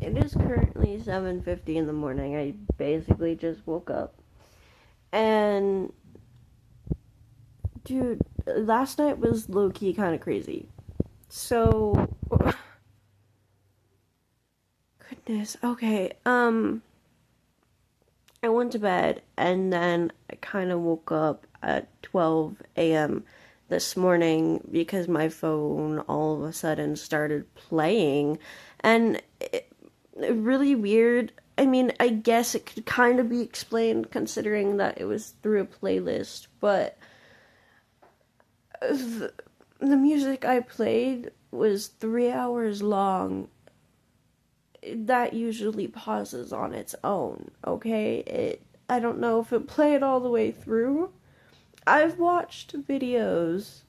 It is currently 7:50 in the morning. I basically just woke up. And dude, last night was low-key kind of crazy. So goodness. Okay. I went to bed and then I kind of woke up at 12 a.m. this morning because my phone all of a sudden started playing and really weird. I mean, I guess it could kind of be explained considering that it was through a playlist, but the music I played was 3 hours long. That usually pauses on its own, okay? I don't know if it played all the way through. I've watched videos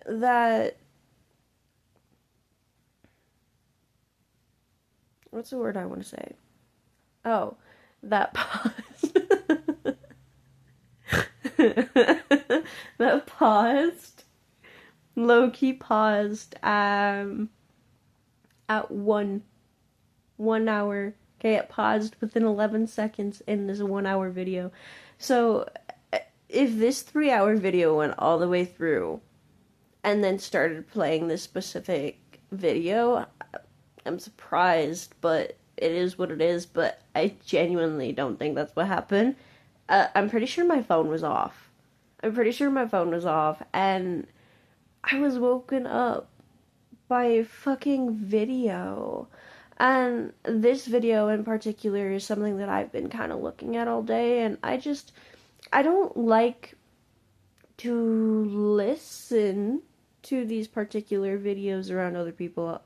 that what's the word I want to say? Oh, that paused. That paused. Low key paused at 1 hour. Okay, it paused within 11 seconds in this 1 hour video. So if this 3 hour video went all the way through and then started playing this specific video, I'm surprised, but it is what it is. But I genuinely don't think that's what happened. I'm pretty sure my phone was off. And I was woken up by a fucking video. And this video in particular is something that I've been kind of looking at all day, and I don't like to listen to these particular videos around other people,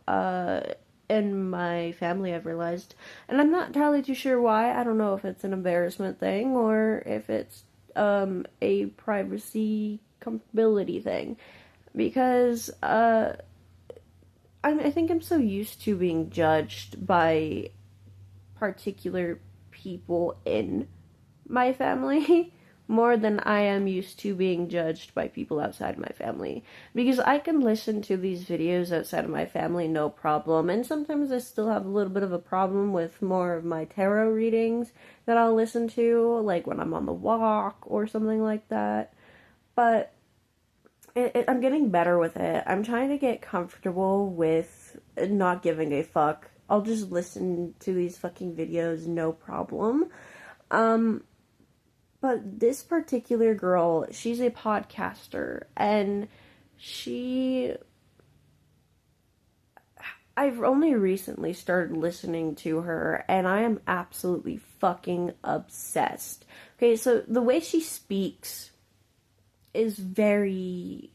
in my family, I've realized. And I'm not entirely too sure why. I don't know if it's an embarrassment thing or if it's, a privacy comfortability thing. Because, I think I'm so used to being judged by particular people in my family more than I am used to being judged by people outside my family. Because I can listen to these videos outside of my family no problem, and sometimes I still have a little bit of a problem with more of my tarot readings that I'll listen to, like when I'm on the walk or something like that. But I'm getting better with it. I'm trying to get comfortable with not giving a fuck. I'll just listen to these fucking videos, no problem. But this particular girl, she's a podcaster, and I've only recently started listening to her, and I am absolutely fucking obsessed. Okay, so the way she speaks is very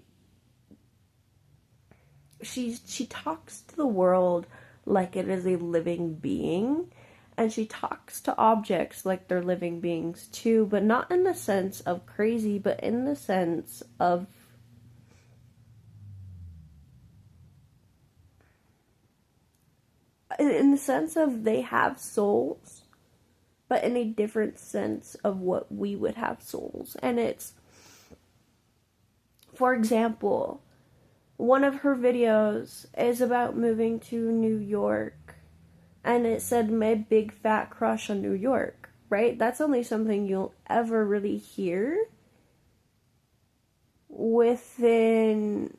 she talks to the world like it is a living being, and she talks to objects like they're living beings too, but not in the sense of crazy, but in the sense of they have souls, but in a different sense of what we would have souls. And it's, for example, one of her videos is about moving to New York, and it said my big fat crush on New York, right? That's only something you'll ever really hear within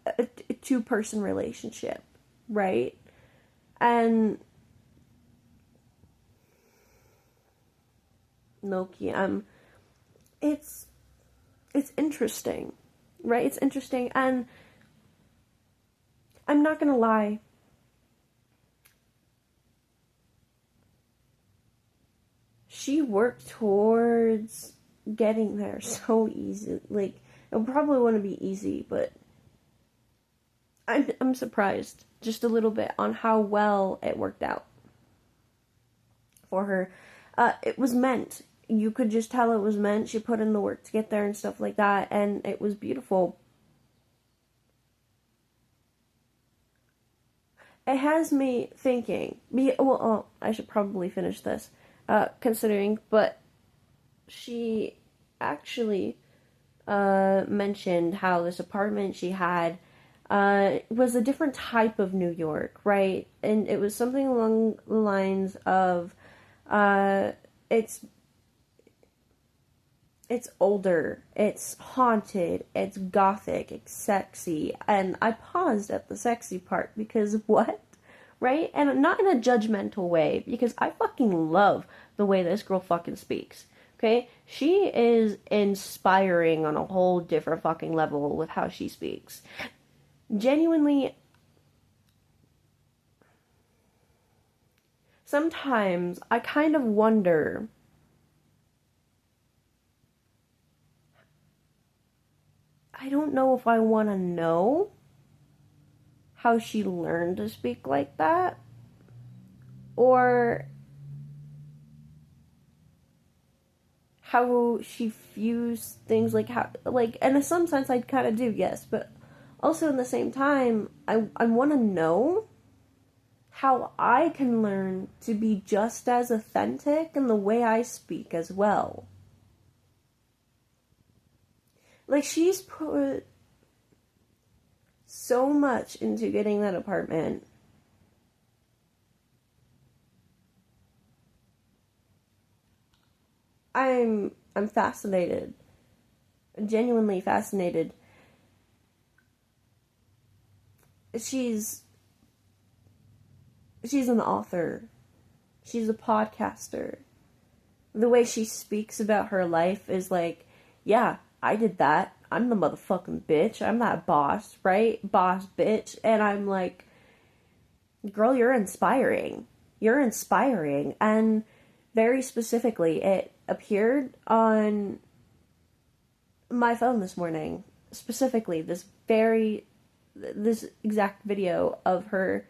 a two-person relationship, right? And Loki, it's interesting, right? It's interesting, and I'm not gonna lie. She worked towards getting there so easy. Like, it probably wouldn't be easy, but I'm surprised just a little bit on how well it worked out for her. It was meant. You could just tell it was meant. She put in the work to get there and stuff like that, and it was beautiful. It has me thinking. I should probably finish this, considering, but she actually mentioned how this apartment she had was a different type of New York, right? And it was something along the lines of, uh, it's it's older, it's haunted, it's gothic, it's sexy, and I paused at the sexy part because what? Right? And not in a judgmental way, because I fucking love the way this girl fucking speaks. Okay? She is inspiring on a whole different fucking level with how she speaks. Genuinely, sometimes I kind of wonder, I don't know if I want to know how she learned to speak like that, or how she fused things, like how, like, and in some sense I kind of do, yes, but also in the same time, I want to know how I can learn to be just as authentic in the way I speak as well. Like, she's put so much into getting that apartment. I'm fascinated. Genuinely fascinated. She's an author. She's a podcaster. The way she speaks about her life is like, yeah, I did that. I'm the motherfucking bitch. I'm that boss, right? Boss bitch. And I'm like, girl, you're inspiring. You're inspiring. And very specifically, it appeared on my phone this morning. Specifically, this exact video of her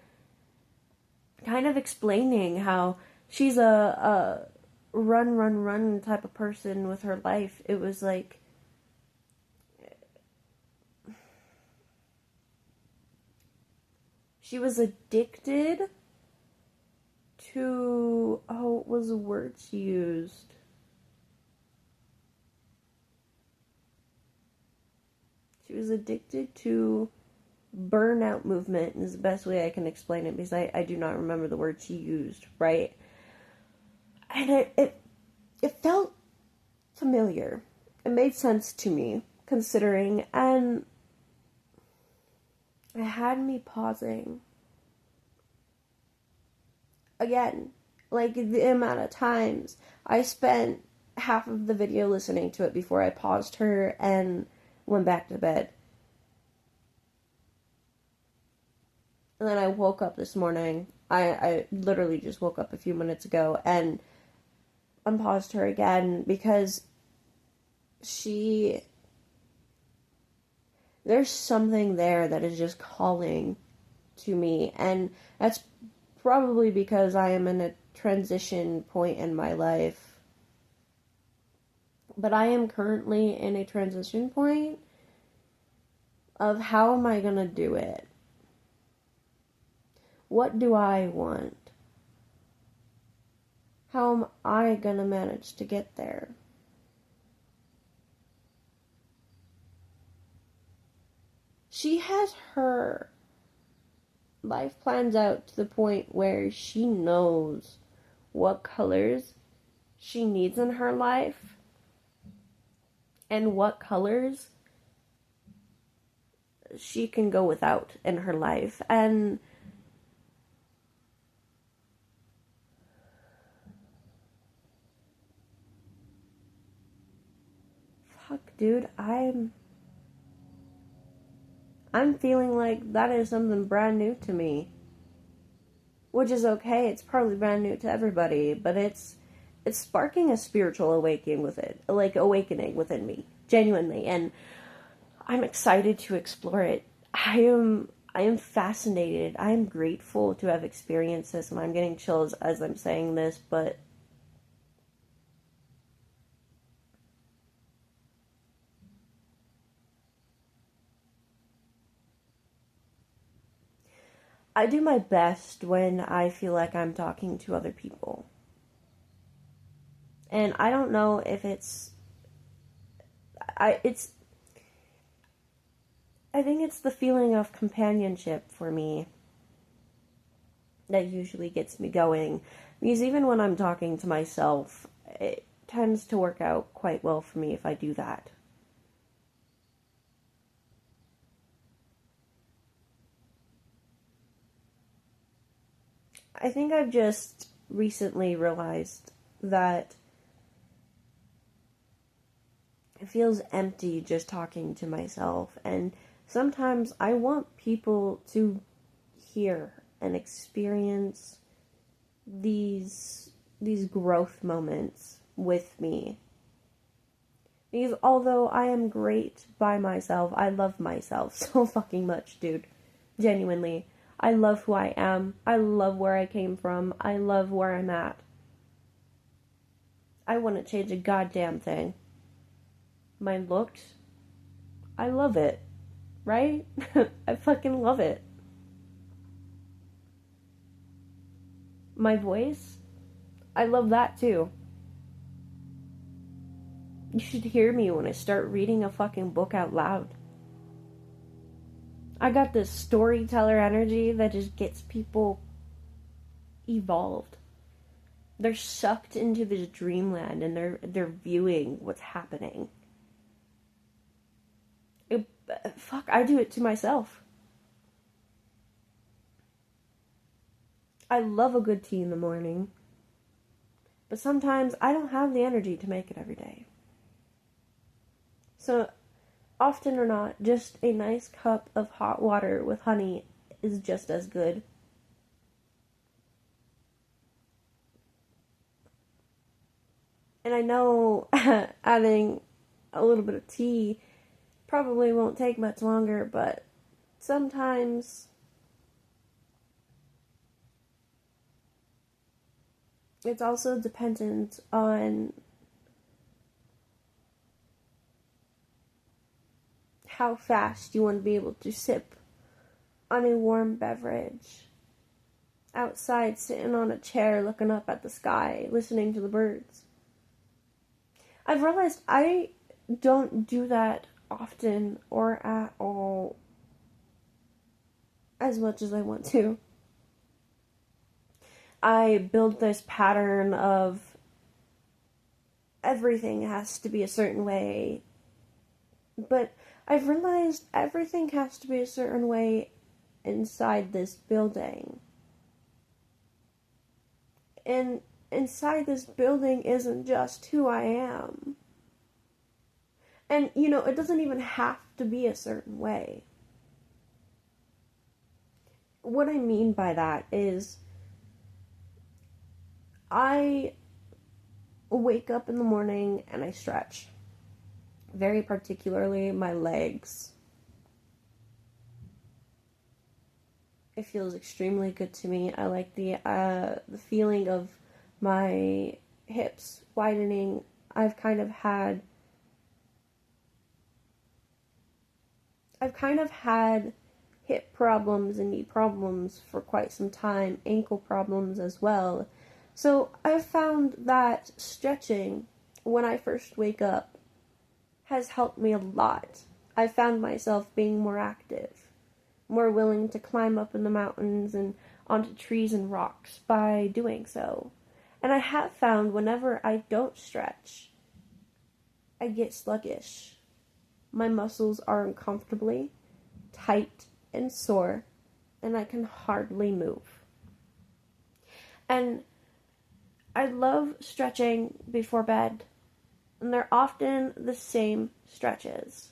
kind of explaining how she's a run type of person with her life. It was like, she was addicted to, oh, what was the word she used? She was addicted to burnout movement, is the best way I can explain it, because I do not remember the word she used, right? And it felt familiar. It made sense to me, considering, and it had me pausing. Again, like, the amount of times I spent half of the video listening to it before I paused her and went back to bed. And then I woke up this morning. I literally just woke up a few minutes ago and unpaused her again because there's something there that is just calling to me, and that's probably because I am in a transition point in my life. But I am currently in a transition point of how am I gonna do it? What do I want? How am I gonna manage to get there? She has her life plans out to the point where she knows what colors she needs in her life and what colors she can go without in her life. And fuck, dude, I'm feeling like that is something brand new to me. Which is okay, it's probably brand new to everybody, but it's sparking a spiritual awakening within me, genuinely, and I'm excited to explore it. I am fascinated. I am grateful to have experienced this, and I'm getting chills as I'm saying this, but I do my best when I feel like I'm talking to other people. And I don't know if it's I think it's the feeling of companionship for me that usually gets me going. Because even when I'm talking to myself, it tends to work out quite well for me if I do that. I think I've just recently realized that it feels empty just talking to myself, and sometimes I want people to hear and experience these growth moments with me. Because although I am great by myself, I love myself so fucking much, dude. Genuinely. I love who I am. I love where I came from. I love where I'm at. I wouldn't change a goddamn thing. My looks, I love it. Right? I fucking love it. My voice, I love that too. You should hear me when I start reading a fucking book out loud. I got this storyteller energy that just gets people evolved. They're sucked into this dreamland and they're viewing what's happening. Fuck, I do it to myself. I love a good tea in the morning, but sometimes I don't have the energy to make it every day. So, often or not, just a nice cup of hot water with honey is just as good. And I know adding a little bit of tea probably won't take much longer, but sometimes it's also dependent on how fast you want to be able to sip on a warm beverage outside, sitting on a chair looking up at the sky, listening to the birds. I've realized I don't do that often or at all as much as I want to. I build this pattern of everything has to be a certain way, but I've realized everything has to be a certain way inside this building. And inside this building isn't just who I am. And, it doesn't even have to be a certain way. What I mean by that is I wake up in the morning and I stretch. Very particularly my legs. It feels extremely good to me. I like the feeling of my hips widening. I've kind of had hip problems and knee problems for quite some time, ankle problems as well. So I've found that stretching when I first wake up has helped me a lot. I found myself being more active, more willing to climb up in the mountains and onto trees and rocks by doing so. And I have found whenever I don't stretch, I get sluggish. My muscles are uncomfortably tight and sore, and I can hardly move. And I love stretching before bed, and they're often the same stretches.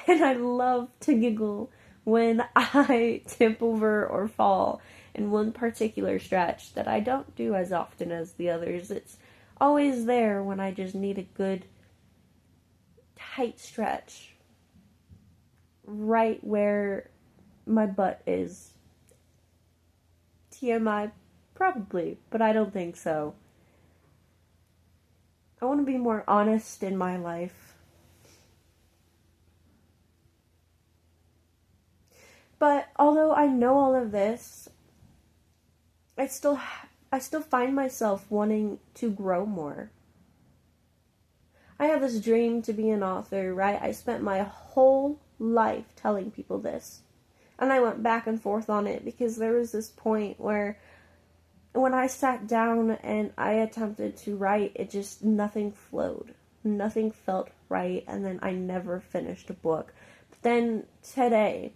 And I love to giggle when I tip over or fall in one particular stretch that I don't do as often as the others. It's always there when I just need a good tight stretch right where my butt is. TMI, probably, but I don't think so. I want to be more honest in my life. But although I know all of this, I still find myself wanting to grow more. I have this dream to be an author, right? I spent my whole life telling people this. And I went back and forth on it because there was this point where when I sat down and I attempted to write, it just, nothing flowed. Nothing felt right, and then I never finished a book. But then today,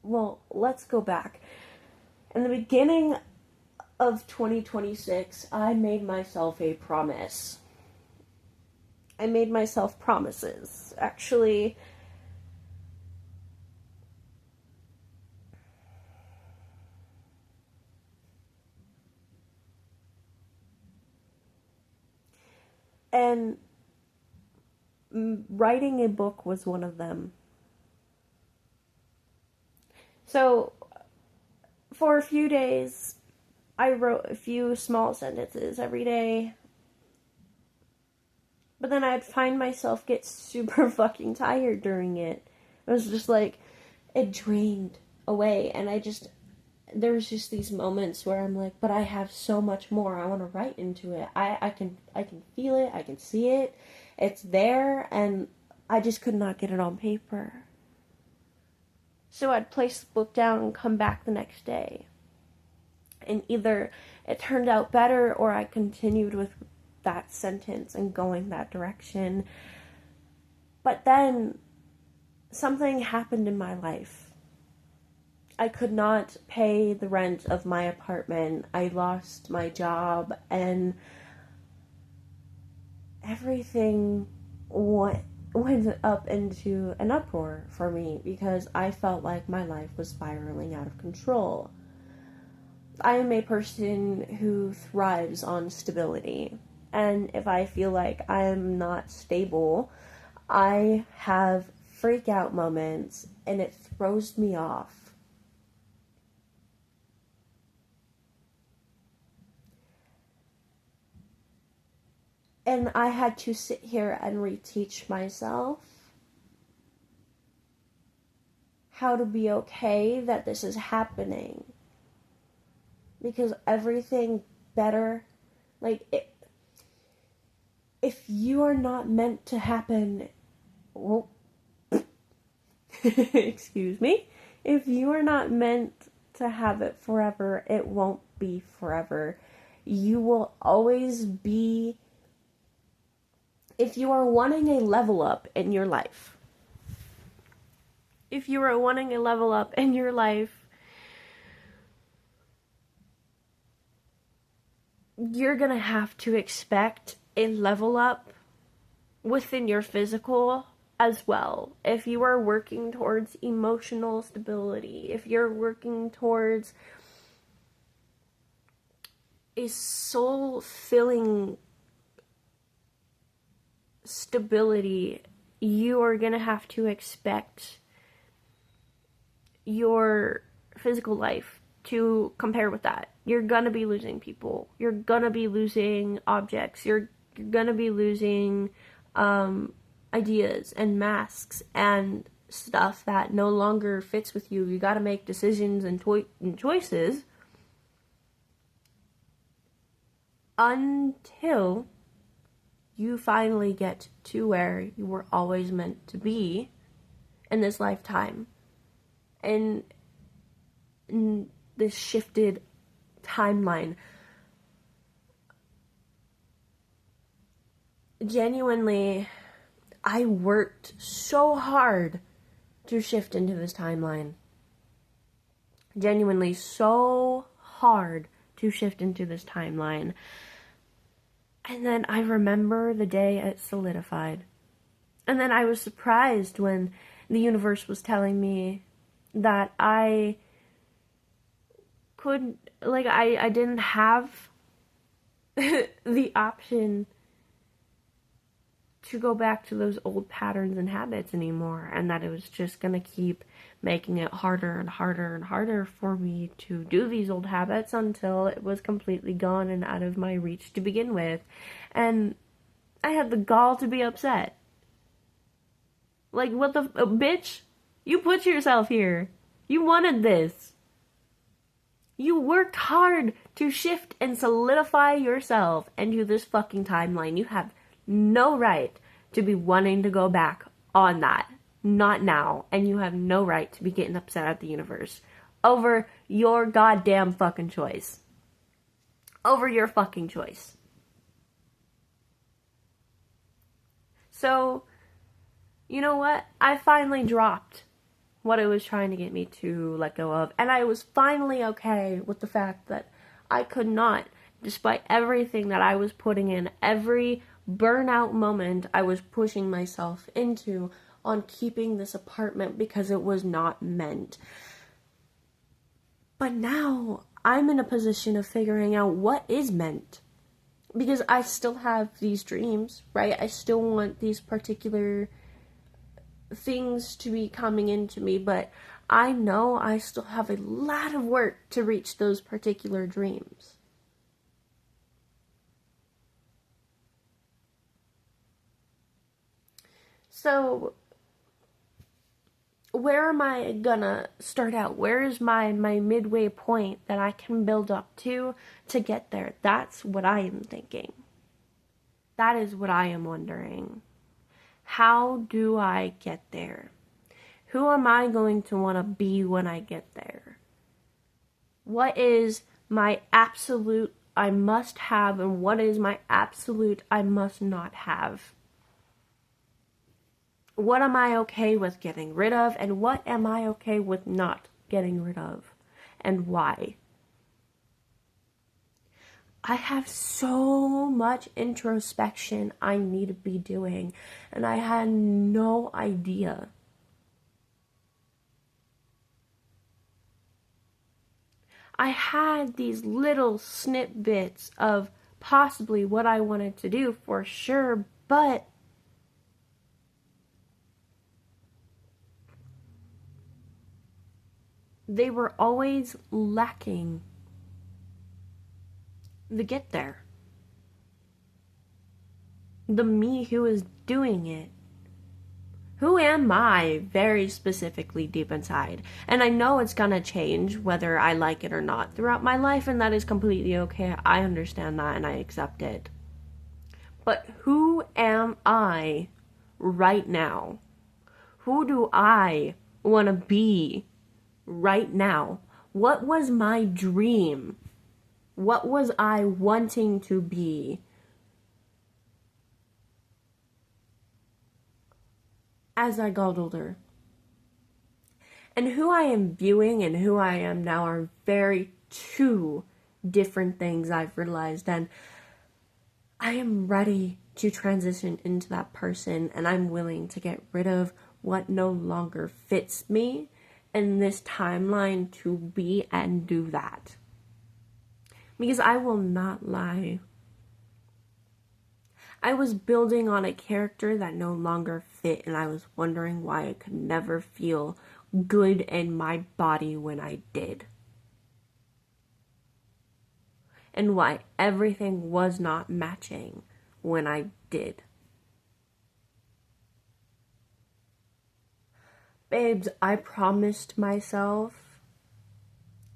well, let's go back. In the beginning of 2026, I made myself a promise. I made myself promises. Actually, and writing a book was one of them. So, for a few days, I wrote a few small sentences every day. But then I'd find myself get super fucking tired during it. It was just like, it drained away. And there was just these moments where I'm like, but I have so much more I want to write into it. I can feel it, I can see it, it's there, and I just could not get it on paper. So I'd place the book down and come back the next day. And either it turned out better or I continued with that sentence and going that direction. But then something happened in my life. I could not pay the rent of my apartment. I lost my job, and everything went up into an uproar for me because I felt like my life was spiraling out of control. I am a person who thrives on stability, and if I feel like I am not stable, I have freak out moments and it throws me off. And I had to sit here and reteach myself how to be okay that this is happening. Because everything better, if you are not meant to happen, well, excuse me, if you are not meant to have it forever, it won't be forever. You will always be, if you are wanting a level up in your life, you're gonna have to expect a level up within your physical as well. If you are working towards emotional stability, if you're working towards a soul-filling stability, you are gonna have to expect your physical life to compare with that. You're gonna be losing people. You're gonna be losing objects. You're gonna be losing ideas and masks and stuff that no longer fits with you. You gotta make decisions and choices until you finally get to where you were always meant to be in this lifetime. And in this shifted timeline. Genuinely, I worked so hard to shift into this timeline. Genuinely so hard to shift into this timeline. And then I remember the day it solidified. And then I was surprised when the universe was telling me that I didn't have the option to go back to those old patterns and habits anymore, and that it was just gonna keep making it harder and harder and harder for me to do these old habits until it was completely gone and out of my reach to begin with. And I had the gall to be upset. Like, what the bitch? You put yourself here. You wanted this. You worked hard to shift and solidify yourself into this fucking timeline. You have no right to be wanting to go back on that. Not now. And you have no right to be getting upset at the universe over your goddamn fucking choice. Over your fucking choice. So, you know what? I finally dropped what it was trying to get me to let go of. And I was finally okay with the fact that I could not, despite everything that I was putting in, every burnout moment I was pushing myself into on keeping this apartment because it was not meant. But now I'm in a position of figuring out what is meant. Because I still have these dreams, right? I still want these particular things to be coming into me, but I know I still have a lot of work to reach those particular dreams. So, where am I gonna start out? Where is my midway point that I can build up to get there? That's what I am thinking. That is what I am wondering. How do I get there? Who am I going to want to be when I get there? What is my absolute I must have, and what is my absolute I must not have? What am I okay with getting rid of, and what am I okay with not getting rid of, and why? I have so much introspection I need to be doing, and I had no idea. I had these little snippets of possibly what I wanted to do for sure, but they were always lacking the get there. The me who is doing it. Who am I very specifically deep inside? And I know it's gonna change whether I like it or not throughout my life, and that is completely okay. I understand that and I accept it. But who am I right now? Who do I want to be right now? What was my dream? What was I wanting to be as I got older? And who I am viewing and who I am now are very two different things, I've realized. And I am ready to transition into that person, and I'm willing to get rid of what no longer fits me in this timeline to be and do that. Because I will not lie. I was building on a character that no longer fit, and I was wondering why I could never feel good in my body when I did. And why everything was not matching when I did. Babes, I promised myself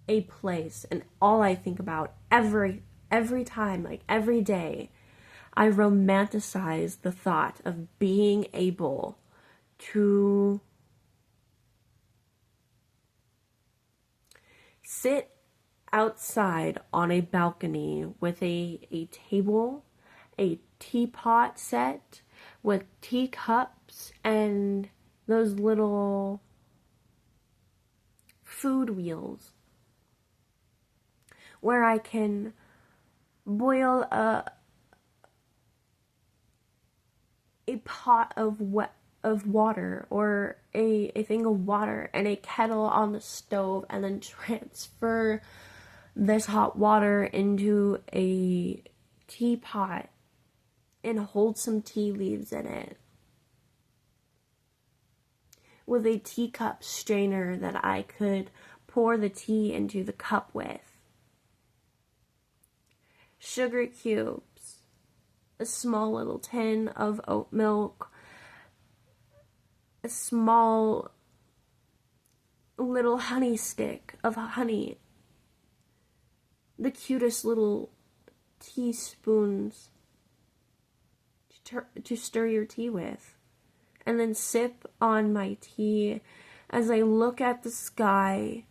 a place, and all I think about every time, like every day, I romanticize the thought of being able to sit outside on a balcony with a table, a teapot set with teacups and those little food wheels where I can boil a pot of water or a thing of water and a kettle on the stove, and then transfer this hot water into a teapot and hold some tea leaves in it with a teacup strainer that I could pour the tea into the cup with. Sugar cubes, a small little tin of oat milk, a small little honey stick of honey, the cutest little teaspoons to stir your tea with, and then sip on my tea as I look at the sky.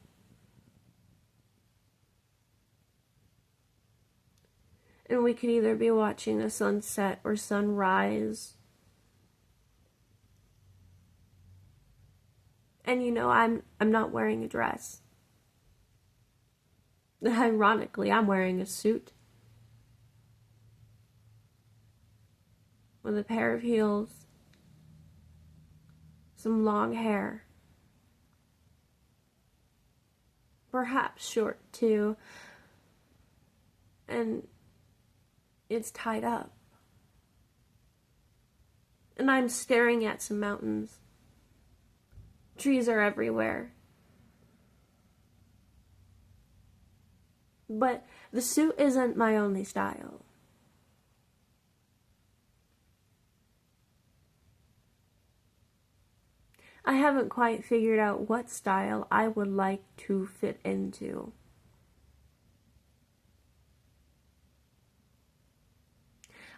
And we could either be watching a sunset or sunrise. And I'm not wearing a dress. Ironically, I'm wearing a suit with a pair of heels, some long hair, perhaps short too, and it's tied up. And I'm staring at some mountains. Trees are everywhere. But the suit isn't my only style. I haven't quite figured out what style I would like to fit into.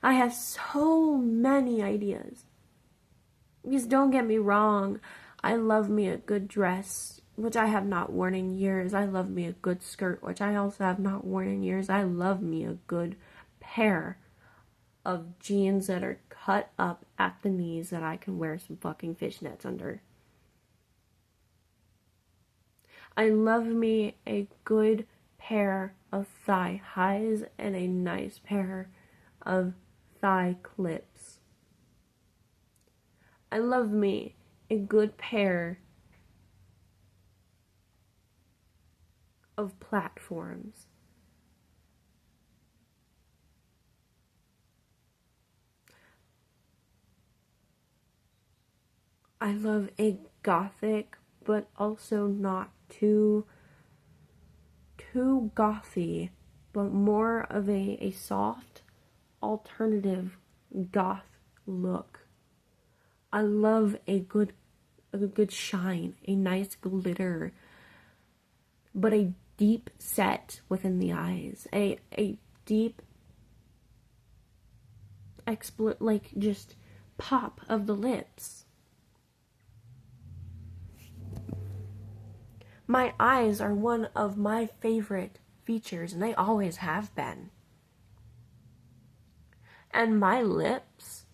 I have so many ideas. Because don't get me wrong, I love me a good dress, which I have not worn in years. I love me a good skirt, which I also have not worn in years. I love me a good pair of jeans that are cut up at the knees that I can wear some fucking fishnets under. I love me a good pair of thigh highs and a nice pair of thigh clips. I love me a good pair of platforms. I love a gothic, but also not too gothy, but more of a soft alternative goth look. I love a good shine, a nice glitter, but a deep set within the eyes, a deep just pop of the lips. My eyes are one of my favorite features, and they always have been. And my lips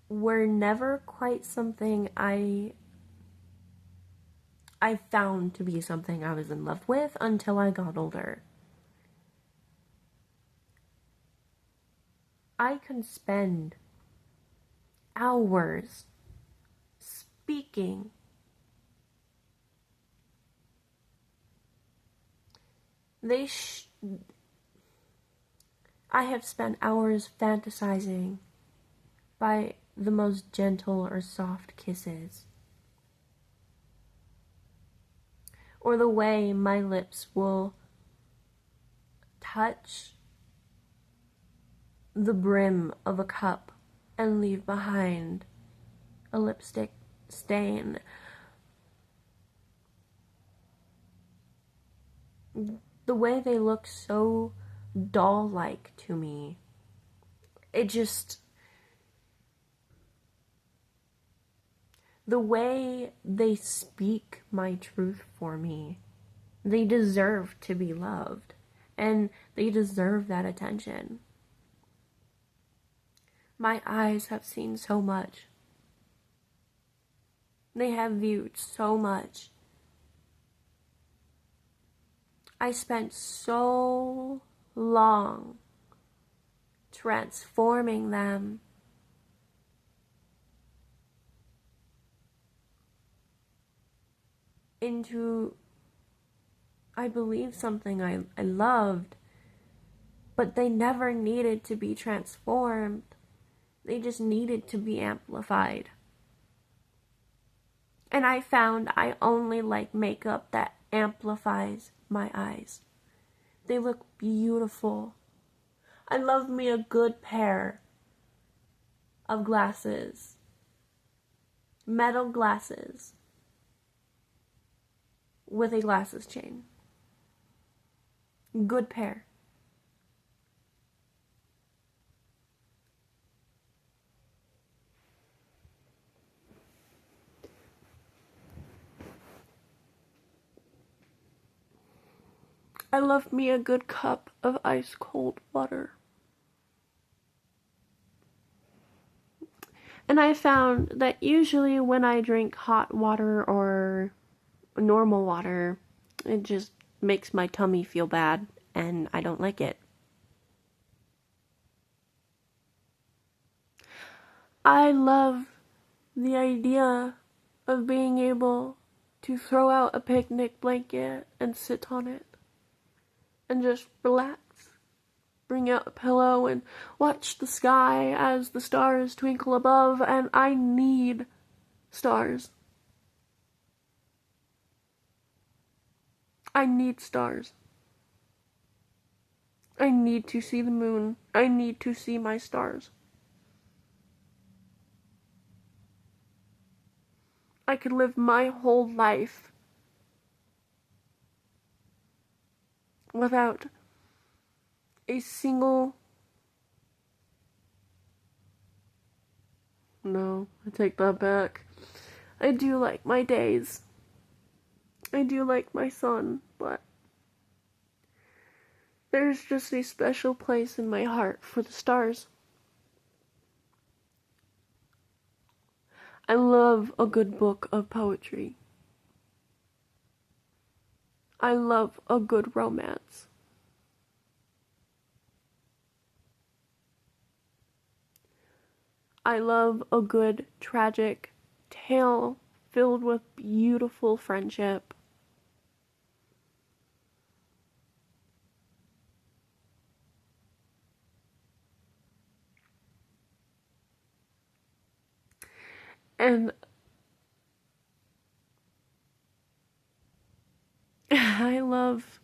were never quite something I found to be something I was in love with until I got older. I can spend hours speaking I have spent hours fantasizing by the most gentle or soft kisses, or the way my lips will touch the brim of a cup and leave behind a lipstick stain. The way they look so doll-like to me. The way they speak my truth for me. They deserve to be loved. And they deserve that attention. My eyes have seen so much. They have viewed so much. I spent so long transforming them into, I believe, something I loved, but they never needed to be transformed. They just needed to be amplified. And I found I only like makeup that amplifies my eyes. They look beautiful. I love me a good pair of glasses. Metal glasses with a glasses chain. Good pair. I love me a good cup of ice cold water. And I found that usually when I drink hot water or normal water, it just makes my tummy feel bad, and I don't like it. I love the idea of being able to throw out a picnic blanket and sit on it and just relax. Bring out a pillow and watch the sky as the stars twinkle above, and I need stars. I need stars. I need to see the moon. I need to see my stars. I could live my whole life without a single... No, I take that back. I do like my days. I do like my sun, but there's just a special place in my heart for the stars. I love a good book of poetry. I love a good romance. I love a good tragic tale filled with beautiful friendship. And I love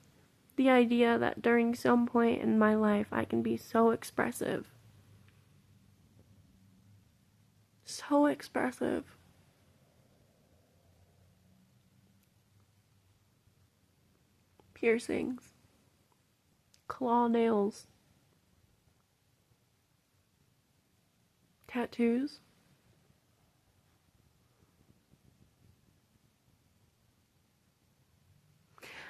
the idea that during some point in my life I can be so expressive. So expressive. Piercings. Claw nails. Tattoos.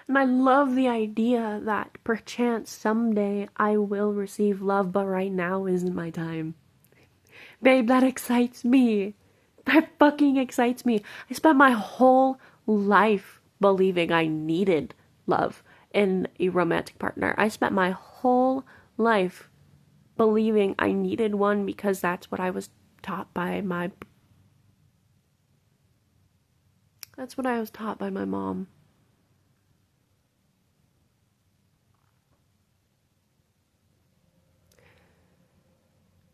And I love the idea that perchance someday I will receive love, but right now isn't my time. Babe, that excites me. That fucking excites me. I spent my whole life believing I needed love in a romantic partner. I spent my whole life believing I needed one because that's what I was taught by my... That's what I was taught by my mom.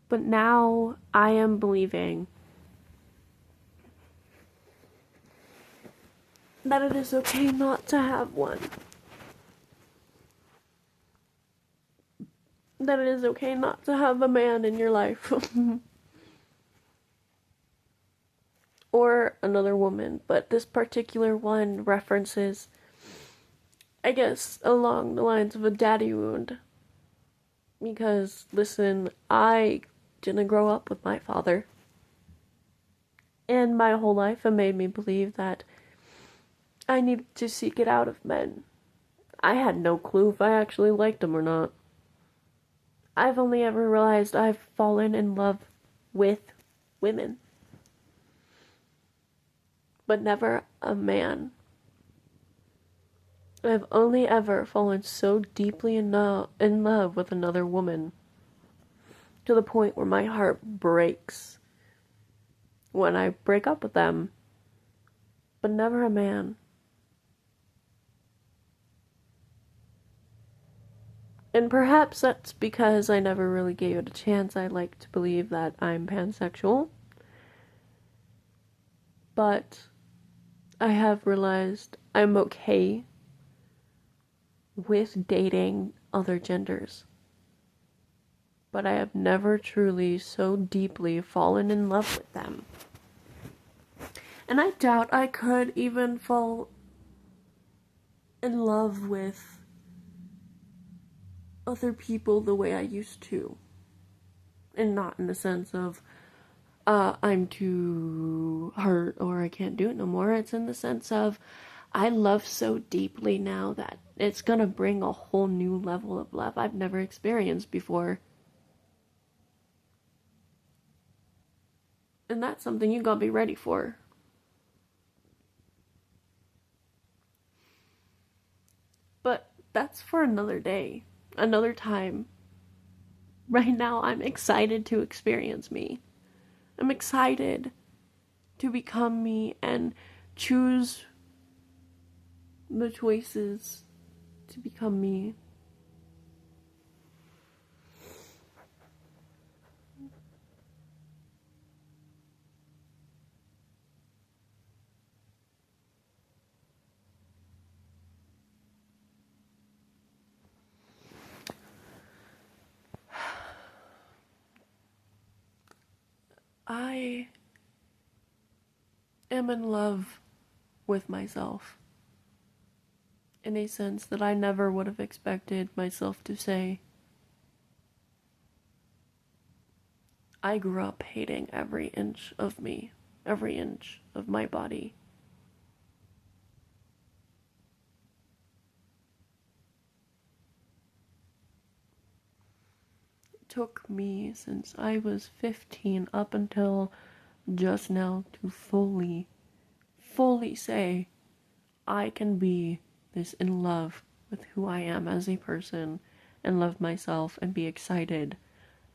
But now I am believing that it is okay not to have one. That it is okay not to have a man in your life. Or another woman, but this particular one references, I guess, along the lines of a daddy wound. Because, listen, I didn't grow up with my father. And my whole life it made me believe that I needed to seek it out of men. I had no clue if I actually liked them or not. I've only ever realized I've fallen in love with women. But never a man. I've only ever fallen so deeply in love with another woman to the point where my heart breaks when I break up with them, but never a man. And perhaps that's because I never really gave it a chance. I like to believe that I'm pansexual, but I have realized I'm okay with dating other genders. But I have never truly so deeply fallen in love with them. And I doubt I could even fall in love with other people the way I used to. And not in the sense of, I'm too hurt or I can't do it no more. It's in the sense of, I love so deeply now that it's gonna bring a whole new level of love I've never experienced before. And that's something you gotta be ready for. But that's for another day, another time. Right now, I'm excited to experience me. I'm excited to become me and choose the choices to become me. I am in love with myself in a sense that I never would have expected myself to say. I grew up hating every inch of me, every inch of my body. It took me since I was 15 up until just now to fully say I can be this in love with who I am as a person and love myself and be excited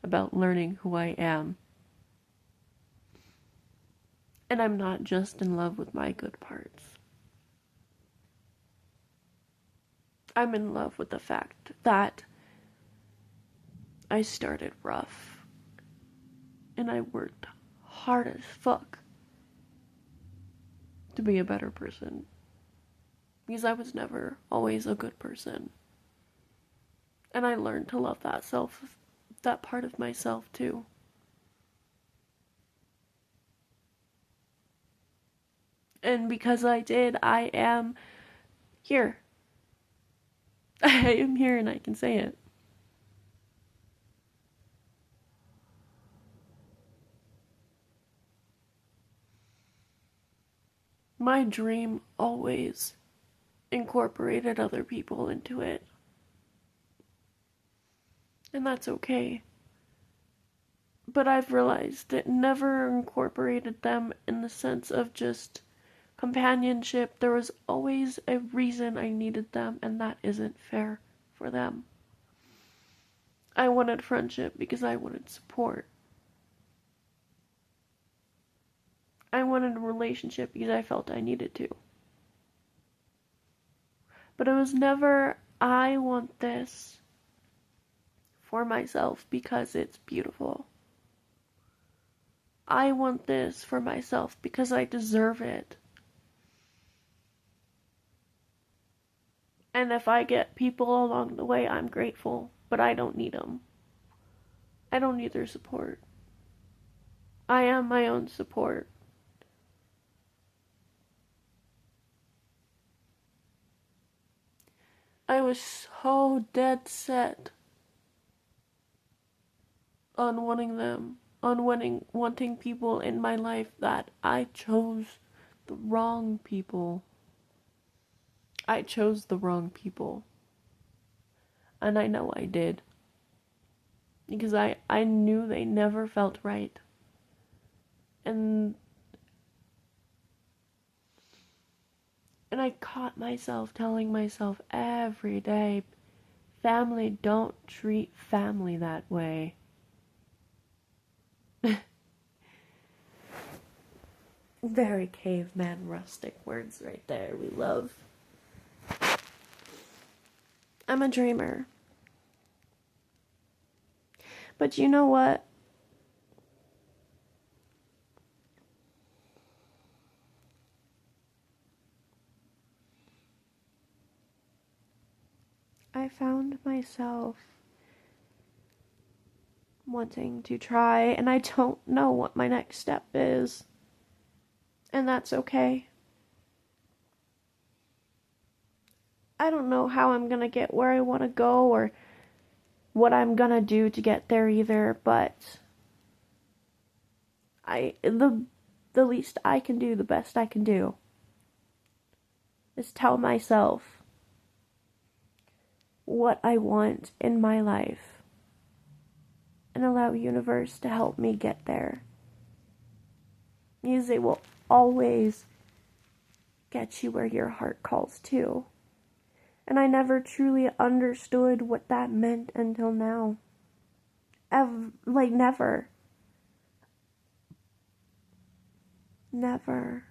about learning who I am. And I'm not just in love with my good parts. I'm in love with the fact that I started rough and I worked hard as fuck to be a better person. Because I was never always a good person. And I learned to love that part of myself too. And because I did, I am here. I am here and I can say it. My dream always incorporated other people into it. And that's okay. But I've realized it never incorporated them in the sense of just companionship. There was always a reason I needed them, and that isn't fair for them. I wanted friendship because I wanted support. I wanted a relationship because I felt I needed to. But it was never, I want this for myself because it's beautiful. I want this for myself because I deserve it. And if I get people along the way, I'm grateful, but I don't need them. I don't need their support. I am my own support. I was so dead set on wanting them, on wanting people in my life that I chose the wrong people. I chose the wrong people. And I know I did. Because I knew they never felt right. And I caught myself telling myself every day, family, don't treat family that way. Very caveman rustic words right there, we love. I'm a dreamer. But you know what? I found myself wanting to try, and I don't know what my next step is. And that's okay. I don't know how I'm gonna get where I want to go or what I'm gonna do to get there either, but the least I can do, the best I can do. is tell myself what I want in my life and allow universe to help me get there. Music will always get you where your heart calls to. And I never truly understood what that meant until now. Never. Never.